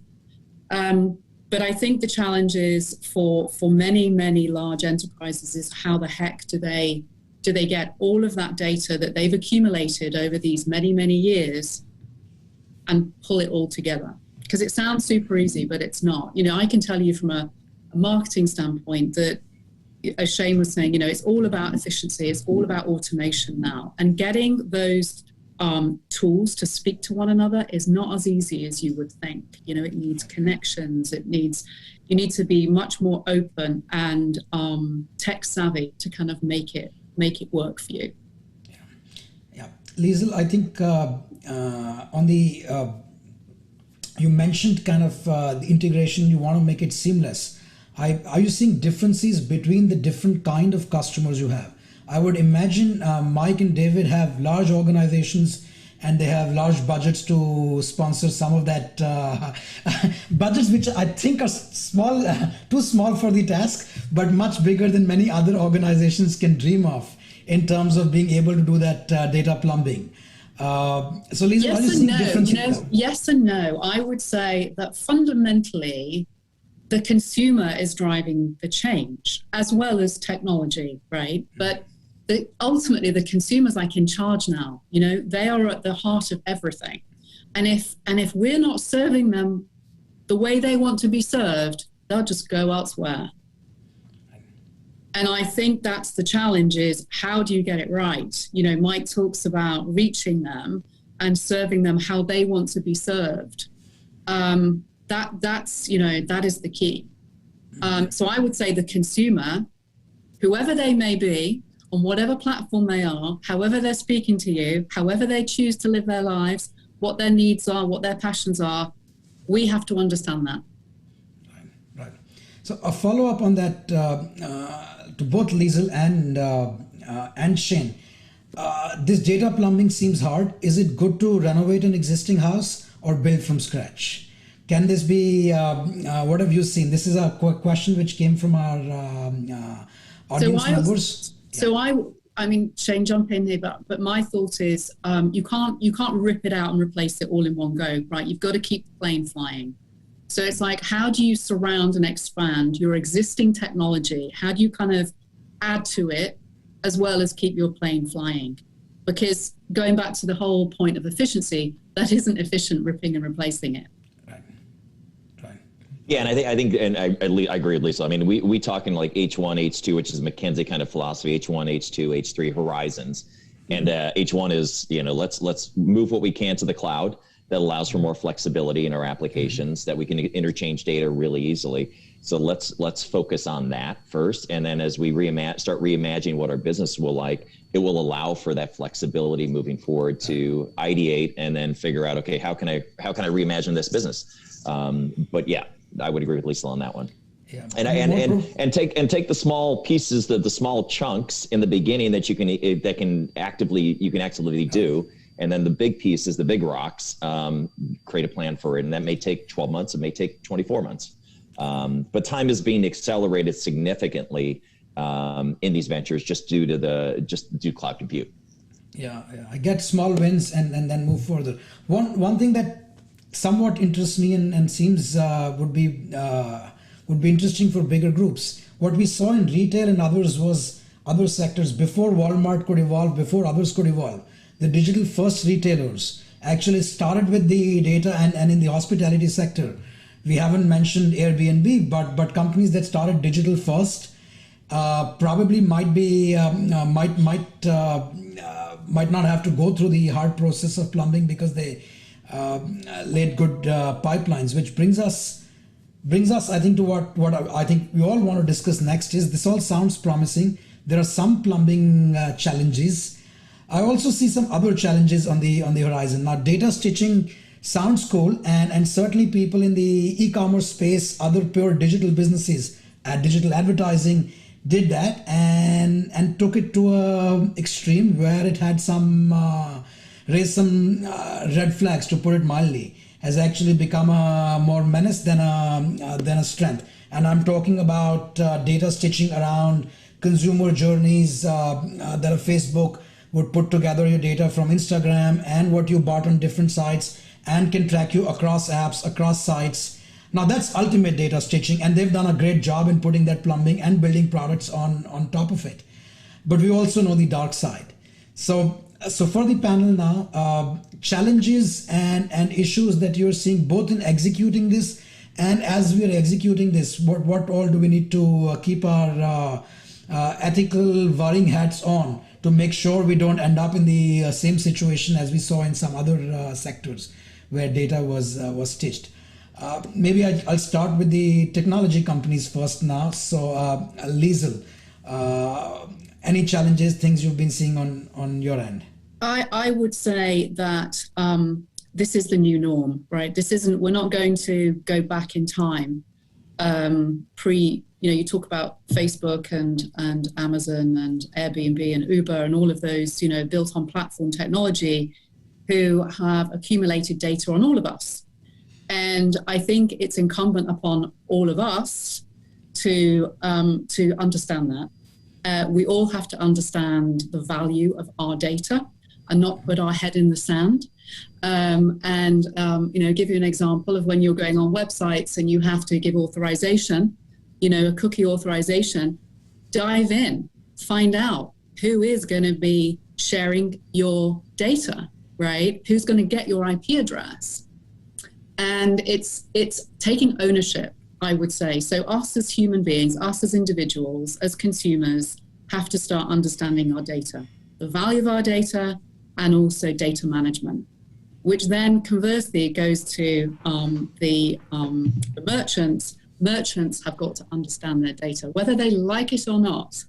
But I think the challenge is for many, many large enterprises is how the heck do they get all of that data that they've accumulated over these many, many years and pull it all together? Because it sounds super easy, but it's not. I can tell you from a marketing standpoint that, as Shane was saying, it's all about efficiency. It's all about automation now. And getting those tools to speak to one another is not as easy as you would think. It needs connections. You need to be much more open and tech savvy to kind of make it work for you. Yeah. Liesl, I think on the you mentioned kind of the integration, you want to make it seamless. Are you seeing differences between the different kind of customers you have? I would imagine Mike and David have large organizations and they have large budgets to sponsor some of that budgets, which I think are small, too small for the task, but much bigger than many other organizations can dream of in terms of being able to do that data plumbing. So Lisa, yes and no. Yes and no. I would say that fundamentally, the consumer is driving the change as well as technology, right? But ultimately, the consumer's like in charge now. They are at the heart of everything, and if we're not serving them the way they want to be served, they'll just go elsewhere. And I think that's the challenge: is how do you get it right? Mike talks about reaching them and serving them how they want to be served. That is the key. So I would say the consumer, whoever they may be, on whatever platform they are, however they're speaking to you, however they choose to live their lives, what their needs are, what their passions are, we have to understand that. Right. So a follow-up on that to both Liesl and Shane. This data plumbing seems hard. Is it good to renovate an existing house or build from scratch? Can this be, what have you seen? This is a question which came from our audience members. So I mean, Shane, jump in here, but my thought is you can't rip it out and replace it all in one go, right? You've got to keep the plane flying. So it's like, how do you surround and expand your existing technology? How do you kind of add to it as well as keep your plane flying? Because going back to the whole point of efficiency, that isn't efficient ripping and replacing it. Yeah, and I think, and I agree with Lisa. I mean, we talk in like H1, H2, which is McKinsey kind of philosophy. H1, H2, H3 horizons, and H1 is let's move what we can to the cloud that allows for more flexibility in our applications, that we can interchange data really easily. So let's focus on that first, and then as we start reimagining what our business will like, it will allow for that flexibility moving forward to ideate and then figure out, okay, how can I reimagine this business? But yeah, I would agree with Lisa on that one. Yeah. And take the small pieces, the small chunks in the beginning that you can actively do, and then the big pieces, the big rocks, create a plan for it, and that may take 12 months, it may take 24 months. But time is being accelerated significantly in these ventures just due to cloud compute. Yeah, I get small wins and then move further. One thing that somewhat interests me and seems would be interesting for bigger groups. What we saw in retail and other sectors before Walmart could evolve, before others could evolve. The digital first retailers actually started with the data, and in the hospitality sector, we haven't mentioned Airbnb, but companies that started digital first probably might not have to go through the hard process of plumbing because they laid good pipelines, which brings us I think to what I think we all want to discuss next. Is this all sounds promising. There are some plumbing challenges. I also see some other challenges on the horizon. Now, data stitching sounds cool, and certainly people in the e-commerce space, other pure digital businesses, digital advertising, did that and took it to a extreme where it had some raised some red flags, to put it mildly, has actually become a more menace than a strength. And I'm talking about data stitching around consumer journeys that a Facebook would put together your data from Instagram and what you bought on different sites and can track you across apps, across sites. Now that's ultimate data stitching, and they've done a great job in putting that plumbing and building products on top of it. But we also know the dark side. So for the panel now, challenges and issues that you're seeing both in executing this, and as we are executing this, what all do we need to keep our ethical worrying hats on to make sure we don't end up in the same situation as we saw in some other sectors where data was stitched. Maybe I'll start with the technology companies first now. So Liesl, any challenges, things you've been seeing on your end? I would say that this is the new norm, right? We're not going to go back in time. You talk about Facebook and Amazon and Airbnb and Uber and all of those, built on platform technology, who have accumulated data on all of us. And I think it's incumbent upon all of us to understand that. We all have to understand the value of our data and not put our head in the sand. Give you an example of when you're going on websites and you have to give authorization, a cookie authorization. Dive in, find out who is going to be sharing your data, right? Who's going to get your IP address? And it's taking ownership, I would say. So us as human beings, us as individuals, as consumers, have to start understanding our data, the value of our data, and also data management, which then conversely goes to the merchants. Merchants have got to understand their data, whether they like it or not.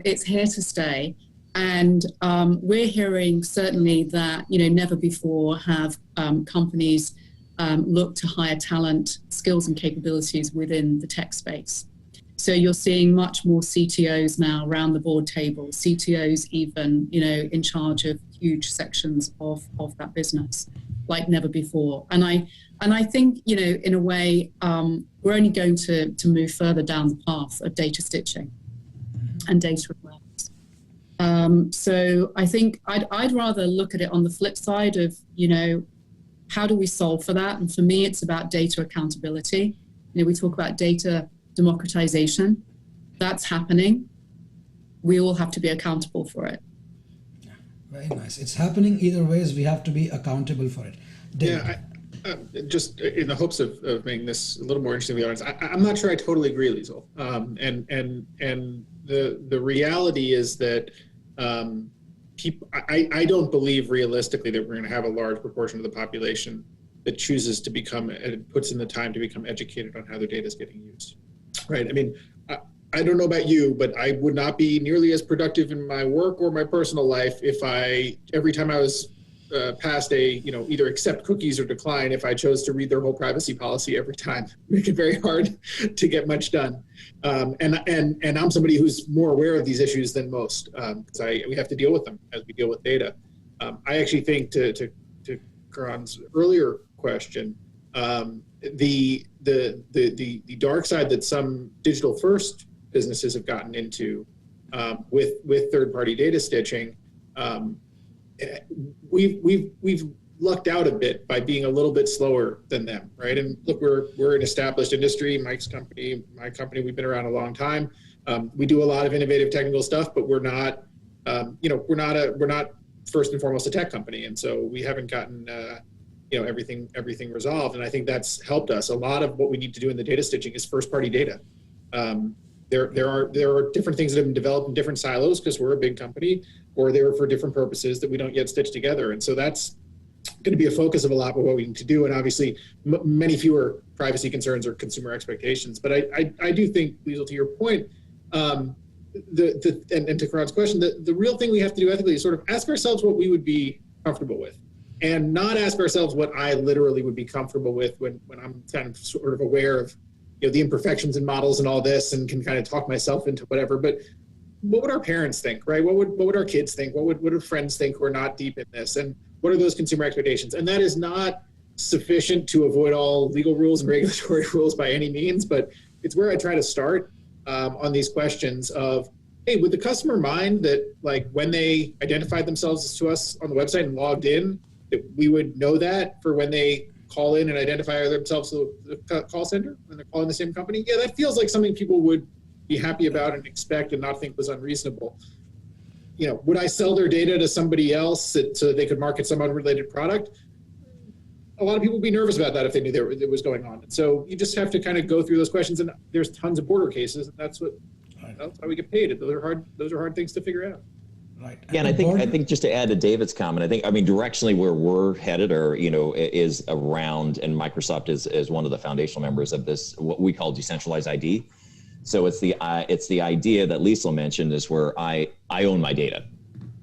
It's here to stay. And we're hearing certainly that, never before have companies looked to hire talent, skills and capabilities within the tech space. So you're seeing much more CTOs now around the board table, CTOs even, in charge of huge sections of that business, like never before. And I think, in a way, we're only going to move further down the path of data stitching and data awareness. So I think I'd rather look at it on the flip side of, how do we solve for that? And for me, it's about data accountability. We talk about data democratization. That's happening. We all have to be accountable for it. Yeah, very nice. It's happening either ways. We have to be accountable for it. David. Yeah, just in the hopes of making this a little more interesting to the audience, I'm not sure I totally agree, Liesl. And the reality is that I don't believe realistically that we're going to have a large proportion of the population that chooses to become, and puts in the time to become educated on how their data is getting used. Right. I mean, I don't know about you, but I would not be nearly as productive in my work or my personal life if every time I was past either accept cookies or decline, if I chose to read their whole privacy policy every time. Make it very hard to get much done. And I'm somebody who's more aware of these issues than most, because we have to deal with them as we deal with data. I actually think to Karan's earlier question, the dark side that some digital first businesses have gotten into with third-party data stitching, we've lucked out a bit by being a little bit slower than them, right? And look, we're an established industry. Mike's company, my company, we've been around a long time. We do a lot of innovative technical stuff, but we're not first and foremost a tech company, and so we haven't gotten everything resolved. And I think that's helped us. A lot of what we need to do in the data stitching is first-party data. There are different things that have been developed in different silos because we're a big company, or they're for different purposes that we don't yet stitch together. And so that's going to be a focus of a lot of what we need to do. And obviously, many fewer privacy concerns or consumer expectations. But I do think, Liesl, to your point, and to Karan's question, the real thing we have to do ethically is sort of ask ourselves what we would be comfortable with, and not ask ourselves what I literally would be comfortable with when I'm kind of sort of aware of the imperfections in models and all this, and can kind of talk myself into whatever. But what would our parents think, right? What would our kids think? What would friends think who are not deep in this? And what are those consumer expectations? And that is not sufficient to avoid all legal rules and regulatory rules by any means, but it's where I try to start on these questions of, hey, would the customer mind that, like, when they identified themselves to us on the website and logged in, that we would know that for when they call in and identify themselves to the call center when they're calling the same company? Yeah, that feels like something people would be happy about and expect and not think was unreasonable. You know, would I sell their data to somebody else so that they could market some unrelated product? A lot of people would be nervous about that if they knew it was going on. And so you just have to kind of go through those questions, and there's tons of border cases, and that's how we get paid. Those are hard things to figure out. Right. Yeah, and I think just to add to David's comment, I mean directionally where we're headed, or is around, and Microsoft is one of the foundational members of this, what we call decentralized ID. So it's the idea that Liesl mentioned, is where I own my data,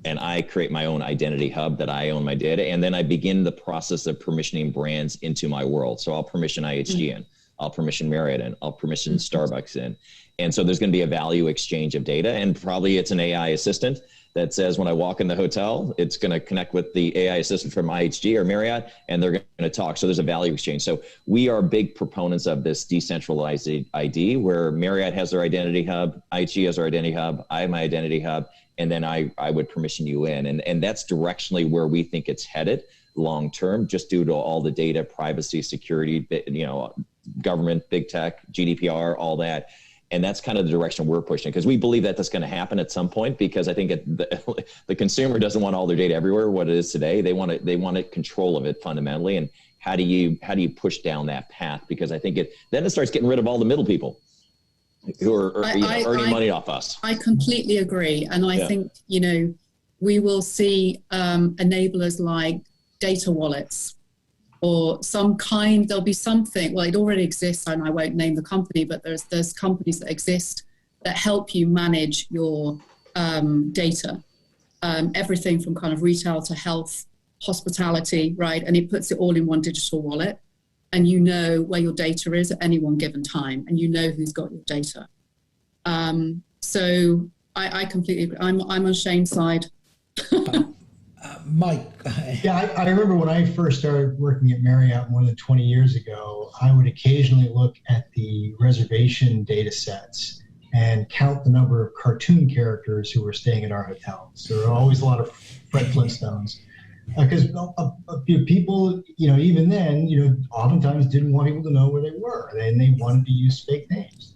and I create my own identity hub that I own my data, and then I begin the process of permissioning brands into my world. So I'll permission IHG in, I'll permission Marriott in, I'll permission Starbucks in, and so there's going to be a value exchange of data, and probably it's an AI assistant that says when I walk in the hotel, it's going to connect with the AI assistant from IHG or Marriott, and they're going to talk. So there's a value exchange. So we are big proponents of this decentralized ID, where Marriott has their identity hub, IHG has their identity hub, I have my identity hub, and then I would permission you in. And that's directionally where we think it's headed long term, just due to all the data, privacy, security, government, big tech, GDPR, all that. And that's kind of the direction we're pushing, because we believe that that's going to happen at some point, because I think the consumer doesn't want all their data everywhere, what it is today. They want control of it fundamentally. And how do you push down that path? Because I think then it starts getting rid of all the middle people who are earning money off us. I completely agree. And I think, we will see enablers like data wallets, or there'll be something, well, it already exists, and I won't name the company, but there's companies that exist that help you manage your data, everything from kind of retail to health, hospitality, right? And it puts it all in one digital wallet, and you know where your data is at any one given time, and you know who's got your data. So I completely agree. I'm on Shane's side. Mike. Yeah, I remember when I first started working at Marriott more than 20 years ago, I would occasionally look at the reservation data sets and count the number of cartoon characters who were staying at our hotels. There were always a lot of Fred Flintstones. Because people, even then, oftentimes didn't want people to know where they were, and they wanted to use fake names.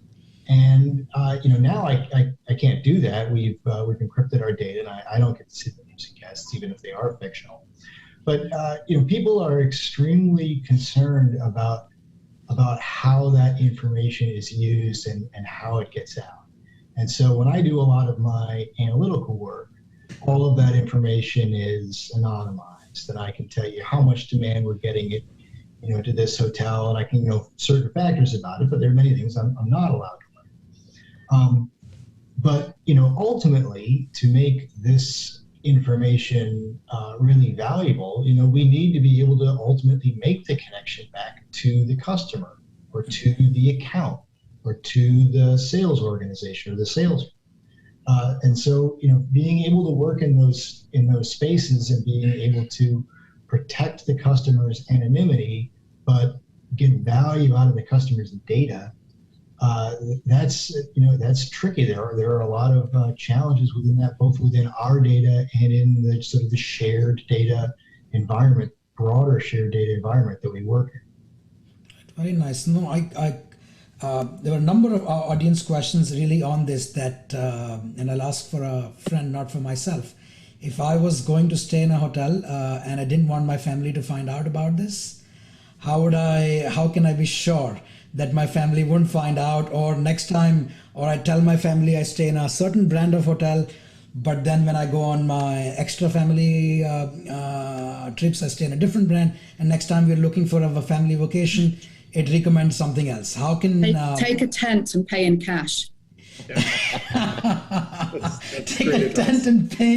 And now I can't do that. We've encrypted our data, and I don't get to see the names of guests, even if they are fictional. But people are extremely concerned about how that information is used and how it gets out. And so when I do a lot of my analytical work, all of that information is anonymized, and I can tell you how much demand we're getting it, to this hotel, and I can know certain factors about it, but there are many things I'm not allowed to learn. But ultimately, to make this information really valuable, we need to be able to ultimately make the connection back to the customer, or to the account, or to the sales organization or the sales. And so, being able to work in those spaces and being able to protect the customer's anonymity, but get value out of the customer's data, that's tricky. There are a lot of challenges within that, both within our data and in the sort of the shared data environment, broader shared data environment that we work in. Very nice. No, there were a number of audience questions really on this that, and I'll ask for a friend, not for myself. If I was going to stay in a hotel and I didn't want my family to find out about this, how can I be sure that my family wouldn't find out, or next time, or I tell my family I stay in a certain brand of hotel, but then when I go on my extra family trips, I stay in a different brand, and next time we're looking for a family vacation, it recommends something else. How can take a tent and pay in cash? Take a tent and pay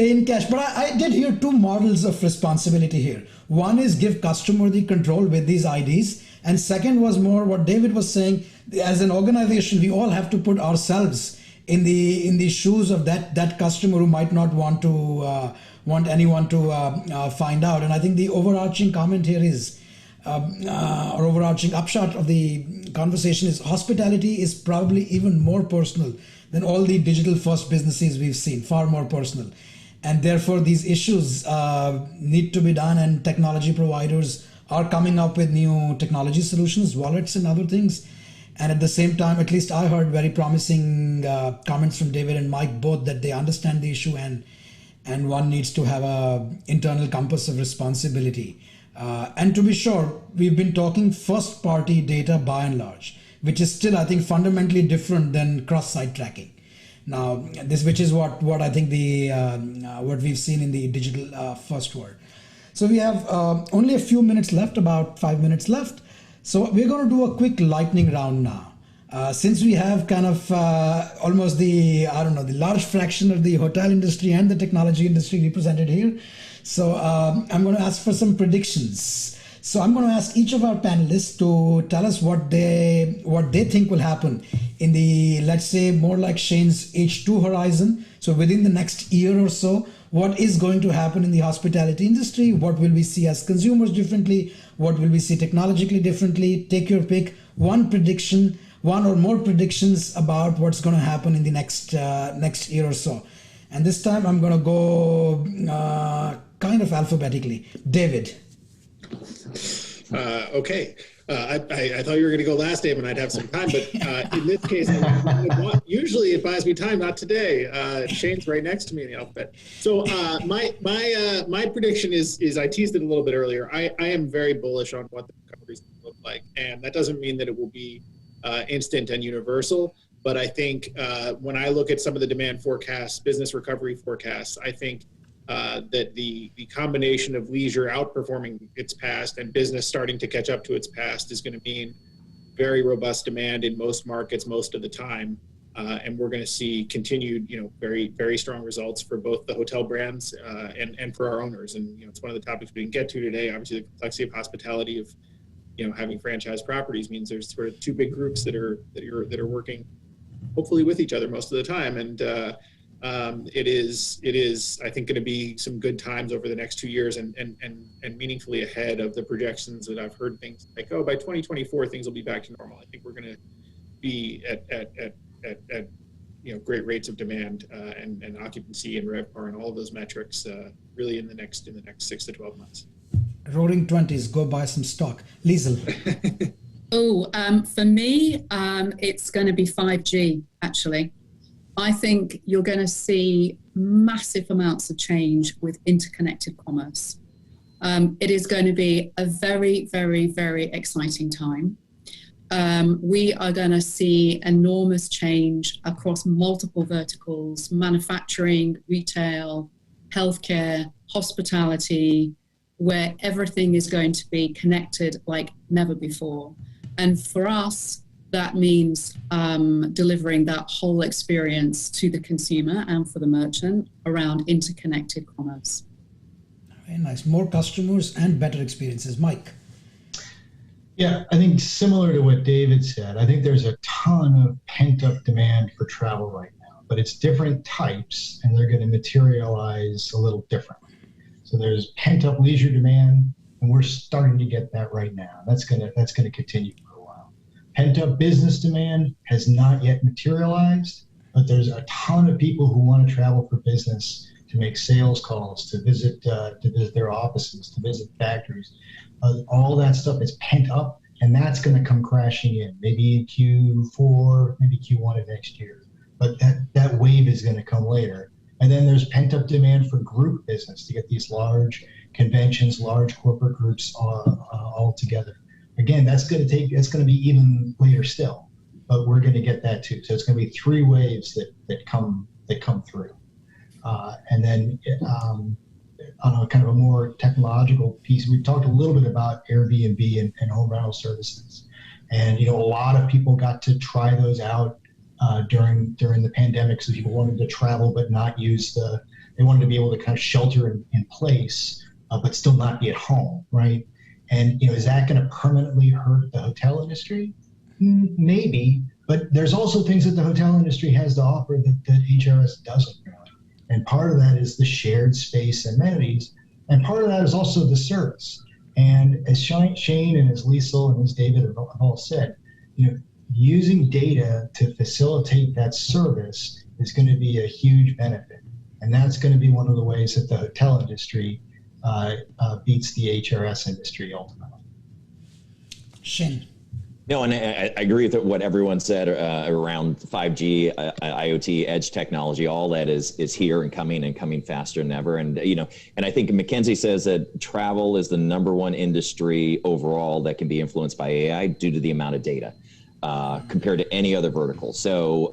in cash. But I did hear two models of responsibility here. One is give customer the control with these IDs, and second was more what David was saying. As an organization, we all have to put ourselves in the shoes of that customer who might not want to want anyone to find out. And I think the overarching comment here is, or overarching upshot of the conversation is, hospitality is probably even more personal than all the digital first businesses we've seen, far more personal. And therefore these issues need to be done, and technology providers are coming up with new technology solutions, wallets and other things. And at the same time, at least I heard very promising comments from David and Mike both, that they understand the issue, and one needs to have a internal compass of responsibility. And to be sure, we've been talking first party data by and large, which is still, I think, fundamentally different than cross-site tracking. Now, which is what I think what we've seen in the digital first world. So we have only a few minutes left, about 5 minutes left. So we're going to do a quick lightning round now. Since we have kind of almost the large fraction of the hotel industry and the technology industry represented here. So I'm going to ask for some predictions. So I'm going to ask each of our panelists to tell us what they think will happen in the, let's say, more like Shane's H2 horizon. So within the next year or so, what is going to happen in the hospitality industry? What will we see as consumers differently? What will we see technologically differently? Take your pick. One prediction, one or more predictions about what's going to happen in the next year or so. And this time I'm going to go kind of alphabetically. David. Okay. I thought you were going to go last, Dave, and I'd have some time. But in this case, usually it buys me time. Not today. Shane's right next to me in the alphabet. So my prediction is I teased it a little bit earlier. I am very bullish on what the recovery is going to look like, and that doesn't mean that it will be instant and universal. But I think when I look at some of the demand forecasts, business recovery forecasts, I think that the combination of leisure outperforming its past and business starting to catch up to its past is going to mean very robust demand in most markets most of the time. And we're going to see continued, very, very strong results for both the hotel brands and for our owners. And, it's one of the topics we can get to today. Obviously, the complexity of hospitality, of, having franchise properties means there's sort of two big groups that are working hopefully with each other most of the time. And it is, I think, going to be some good times over the next 2 years and meaningfully ahead of the projections that I've heard. Things like, by 2024, things will be back to normal. I think we're going to be at great rates of demand and occupancy and RevPAR and all of those metrics really in the next 6 to 12 months. Roaring 20s, go buy some stock. Liesl. For me, it's going to be 5G, actually. I think you're going to see massive amounts of change with interconnected commerce. It is going to be a very, very, very exciting time. We are going to see enormous change across multiple verticals: manufacturing, retail, healthcare, hospitality, where everything is going to be connected like never before. And for us, that means delivering that whole experience to the consumer and for the merchant around interconnected commerce. Very nice. More customers and better experiences. Mike. Yeah, I think similar to what David said, I think there's a ton of pent-up demand for travel right now, but it's different types, and they're going to materialize a little differently. So there's pent-up leisure demand, and we're starting to get that right now. That's going to continue. Pent-up business demand has not yet materialized, but there's a ton of people who want to travel for business, to make sales calls, to visit their offices, to visit factories. All that stuff is pent up, and that's going to come crashing in, maybe in Q4, maybe Q1 of next year. But that wave is going to come later. And then there's pent-up demand for group business, to get these large conventions, large corporate groups all together. Again, that's going to be even later still, but we're going to get that too. So it's going to be three waves that come through. And then on a kind of a more technological piece, we've talked a little bit about Airbnb and home rental services. And, a lot of people got to try those out during the pandemic. So people wanted to travel, but not they wanted to be able to kind of shelter in place, but still not be at home, right? And, is that going to permanently hurt the hotel industry? Maybe, But there's also things that the hotel industry has to offer that HRS doesn't really. And part of that is the shared space amenities. And part of that is also the service. And as Shane and as Liesl and as David have all said, using data to facilitate that service is going to be a huge benefit. And that's going to be one of the ways that the hotel industry beats the HRS industry ultimately. Shane. No, and I agree with what everyone said around 5G, IoT, edge technology. All that is here and coming faster than ever. And and I think McKinsey says that travel is the #1 industry overall that can be influenced by AI due to the amount of data compared to any other vertical. So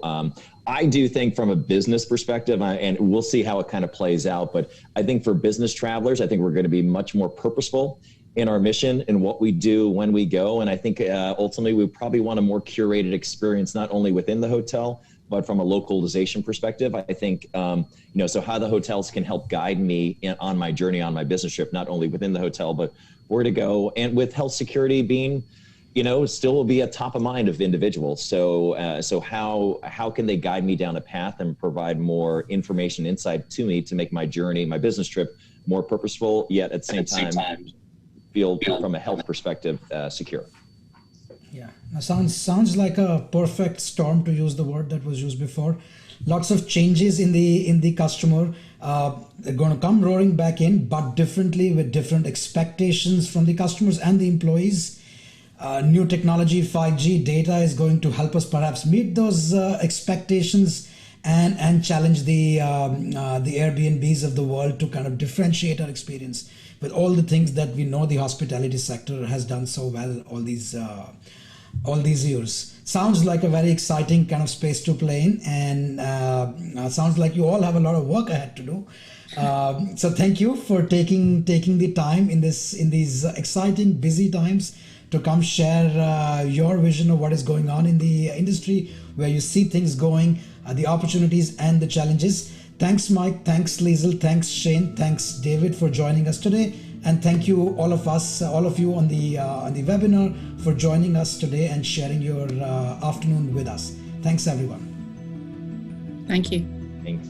I do think from a business perspective, and we'll see how it kind of plays out, but I think for business travelers, I think we're going to be much more purposeful in our mission and what we do when we go. And I think ultimately we probably want a more curated experience, not only within the hotel, but from a localization perspective. I think, so how the hotels can help guide me on my journey, on my business trip, not only within the hotel, but where to go. And with health security being, still will be a top of mind of individuals. So how can they guide me down a path and provide more information, insight to me to make my journey, my business trip more purposeful, yet at the same time, feel from a health perspective secure. Yeah, sounds like a perfect storm, to use the word that was used before. Lots of changes in the customer. They're going to come roaring back in, but differently, with different expectations from the customers and the employees. New technology, 5G data is going to help us perhaps meet those expectations and challenge the Airbnbs of the world to kind of differentiate our experience with all the things that we know the hospitality sector has done so well all these years. Sounds like a very exciting kind of space to play in, and sounds like you all have a lot of work ahead to do. So thank you for taking the time in these exciting, busy times to come share your vision of what is going on in the industry, where you see things going, the opportunities and the challenges. Thanks, Mike. Thanks, Liesl. Thanks, Shane. Thanks, David, for joining us today. And thank you, all of you on the webinar, for joining us today and sharing your afternoon with us. Thanks, everyone. Thank you. Thanks.